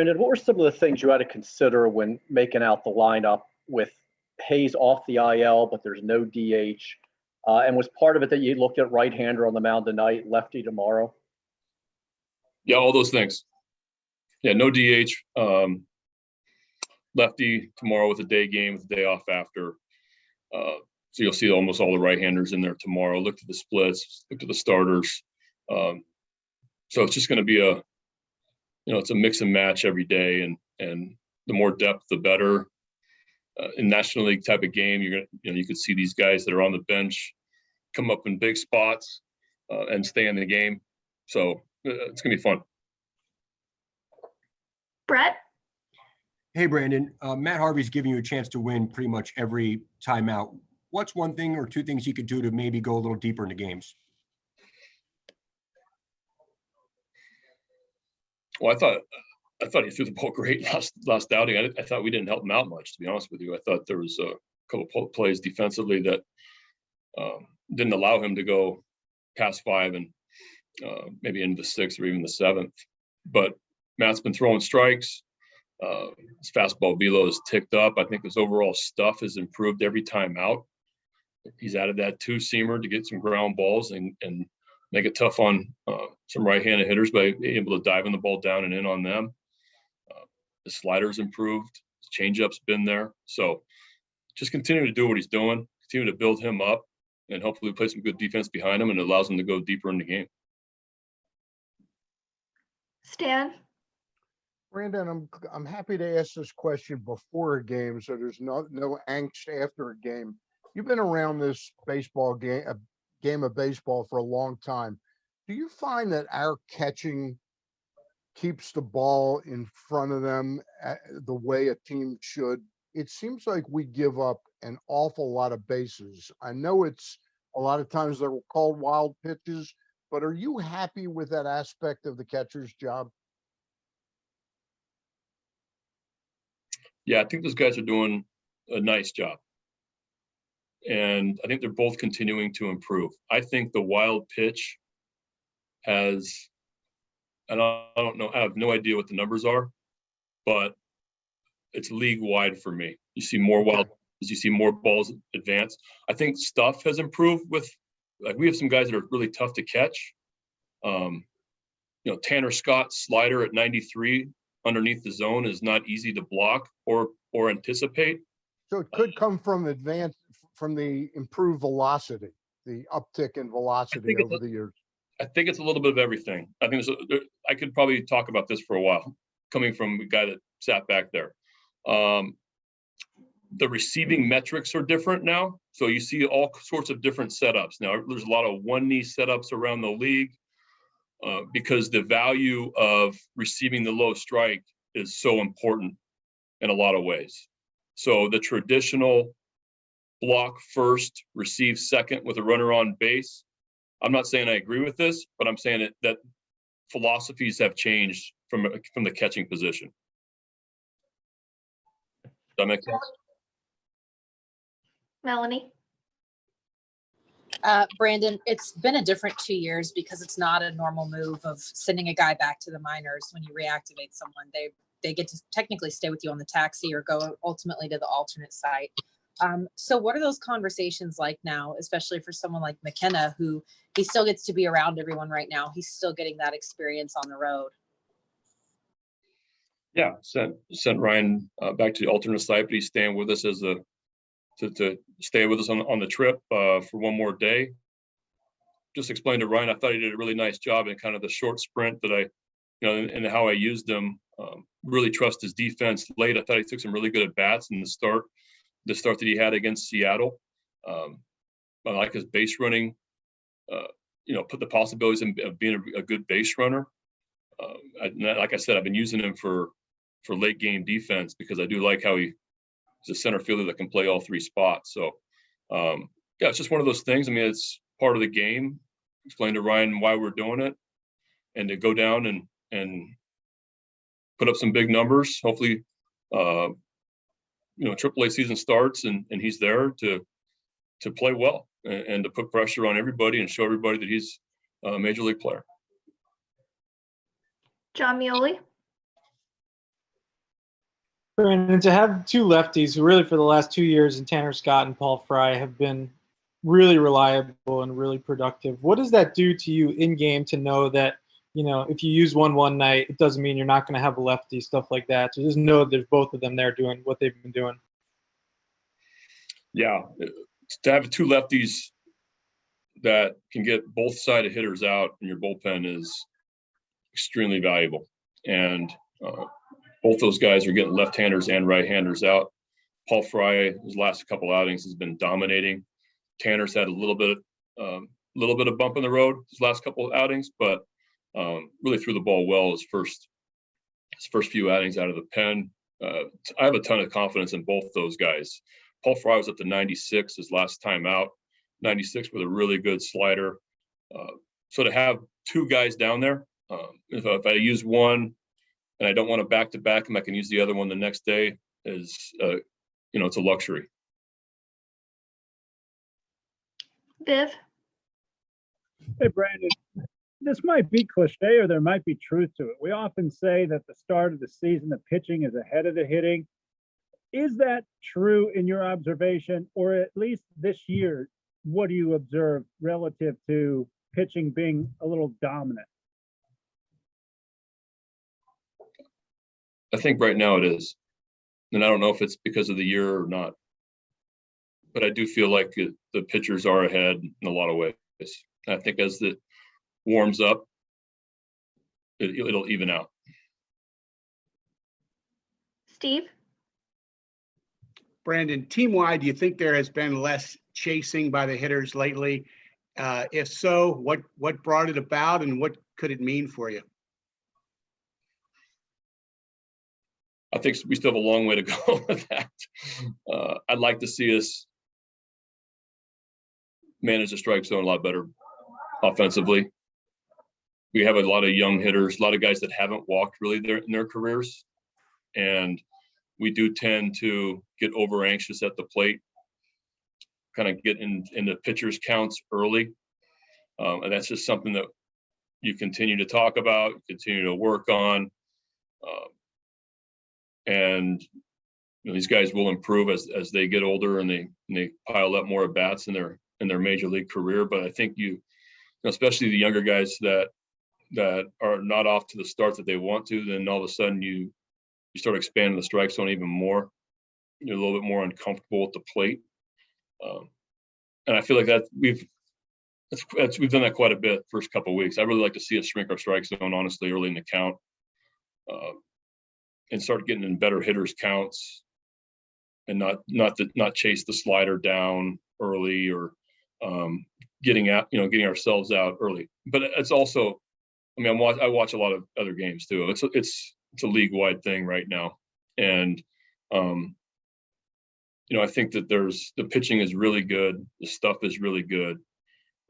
Brandon, what were some of the things you had to consider when making out the lineup with Hayes off the IL, but there's no DH? And was part of it that you looked at right-hander on the mound tonight, lefty tomorrow? Yeah, all those things. Yeah, no DH. Lefty tomorrow with a day game, with a day off after. So you'll see almost all the right-handers in there tomorrow. Look at the splits, look at the starters. So it's just going to be it's a mix and match every day, and the more depth, the better. In National League type of game, you could see these guys that are on the bench come up in big spots and stay in the game. So it's gonna be fun. Brett? Hey, Brandon. Matt Harvey's giving you a chance to win pretty much every timeout. What's one thing or two things he could do to maybe go a little deeper into games? Well, I thought he threw the ball great last outing. I thought we didn't help him out much, to be honest with you. I thought there was a couple of plays defensively that didn't allow him to go past 5 and maybe into the 6th or even the 7th. But Matt's been throwing strikes. His fastball velo is ticked up. I think his overall stuff has improved every time out. He's added that 2-seamer to get some ground balls and make it tough on some right-handed hitters by being able to dive in the ball down and in on them. The slider's improved. His changeup's been there. So just continue to do what he's doing, continue to build him up, and hopefully play some good defense behind him, and it allows him to go deeper in the game. Stan? Brandon, I'm happy to ask this question before a game, so there's no angst after a game. You've been around this baseball game of baseball for a long time. Do you find that our catching keeps the ball in front of them the way a team should? It seems like we give up an awful lot of bases. I know it's a lot of times they're called wild pitches, but are you happy with that aspect of the catcher's job? Yeah, I think those guys are doing a nice job. And I think they're both continuing to improve. I think the wild pitch has, and I don't know, I have no idea what the numbers are, but it's league-wide for me. You see more wild, you see more balls advance. I think stuff has improved with, like, we have some guys that are really tough to catch. Tanner Scott's slider at 93 underneath the zone is not easy to block or anticipate. So it could come from the improved velocity, the uptick in velocity over the years. I think it's a little bit of everything. I think I could probably talk about this for a while, coming from a guy that sat back there. The receiving metrics are different now. So you see all sorts of different setups. Now, there's a lot of one-knee setups around the league because the value of receiving the low strike is so important in a lot of ways. So the traditional block first, receive second with a runner on base. I'm not saying I agree with this, but I'm saying that philosophies have changed from the catching position. Does that make sense? Melanie? Brandon, it's been a different 2 years because it's not a normal move of sending a guy back to the minors. When you reactivate someone, they get to technically stay with you on the taxi or go ultimately to the alternate site. So what are those conversations like now, especially for someone like McKenna, who he still gets to be around everyone right now? He's still getting that experience on the road. Yeah, sent Ryan back to the alternate site, but he's staying with us to stay with us on the trip for one more day. Just explained to Ryan, I thought he did a really nice job in kind of the short sprint that and how I used him. Really trust his defense late. I thought he took some really good at bats in the start that he had against Seattle. I like his base running. Put the possibilities of being a good base runner. Like I said, I've been using him for late game defense because I do like how he's a center fielder that can play all 3 spots. So it's just one of those things. I mean, it's part of the game. Explain to Ryan why we're doing it, and to go down and put up some big numbers. Hopefully, AAA season starts and he's there to play well and to put pressure on everybody and show everybody that he's a major league player. John Mioli? Brandon, to have two lefties who really for the last 2 years in Tanner Scott and Paul Fry have been really reliable and really productive. What does that do to you in game to know that, you know, if you use one night, it doesn't mean you're not going to have a lefty, stuff like that. So just know that there's both of them there doing what they've been doing. Yeah, to have two lefties that can get both side of hitters out in your bullpen is extremely valuable. And both those guys are getting left-handers and right-handers out. Paul Fry, his last couple outings, has been dominating. Tanner's had a little bit of bump in the road his last couple of outings, but really threw the ball well his first few outings out of the pen. I have a ton of confidence in both those guys. Paul Fry was up to 96 his last time out, 96 with a really good slider. So to have two guys down there, if I use one and I don't want to back-to-back him, I can use the other one the next day is, it's a luxury. Viv? Hey, Brandon, this might be cliche or there might be truth to it. We often say that the start of the season, the pitching is ahead of the hitting. Is that true in your observation, or at least this year, what do you observe relative to pitching being a little dominant? I think right now it is. And I don't know if it's because of the year or not. But I do feel like the pitchers are ahead in a lot of ways. I think as it warms up, it'll even out. Steve? Brandon, team-wide, do you think there has been less chasing by the hitters lately? If so, what brought it about and what could it mean for you? I think we still have a long way to go with that. I'd like to see us manage the strike zone a lot better offensively. We have a lot of young hitters, a lot of guys that haven't walked really in their careers. And we do tend to get over anxious at the plate, kind of get into pitchers' counts early. And that's just something that you continue to talk about, continue to work on. And these guys will improve as they get older and they pile up more at bats in their major league career. But I think especially the younger guys that are not off to the start that they want to, then all of a sudden you start expanding the strike zone even more. You're a little bit more uncomfortable at the plate. And I feel like that we've done that quite a bit first couple of weeks. I really like to see us shrink our strike zone, honestly, early in the count. And start getting in better hitters counts and not chase the slider down early or getting ourselves out early. But it's also, I watch a lot of other games too. It's a league-wide thing right now. And I think that the pitching is really good. The stuff is really good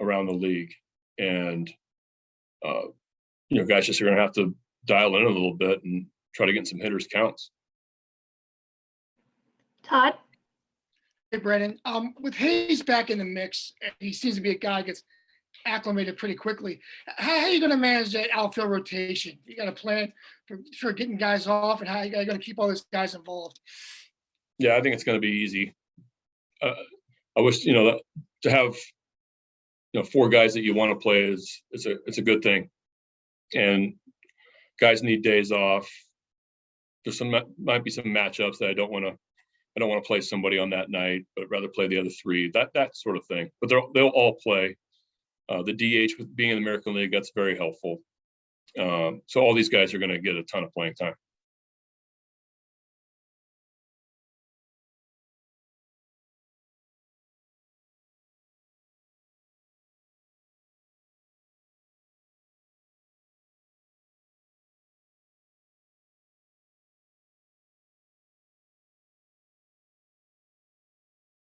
around the league. And guys just are gonna have to dial in a little bit and try to get some hitters counts. Todd? Hey, Brandon. With Hayes back in the mix, he seems to be a guy that gets acclimated pretty quickly. How are you going to manage that outfield rotation? You got a plan for getting guys off, and how are you going to keep all these guys involved? Yeah, I think it's going to be easy. I wish to have four guys that you want to play it's a good thing, and guys need days off. There's might be some matchups that I don't want to play somebody on that night, but rather play the other three, that sort of thing. But they'll all play. The DH with being in the American League, that's very helpful. So all these guys are going to get a ton of playing time.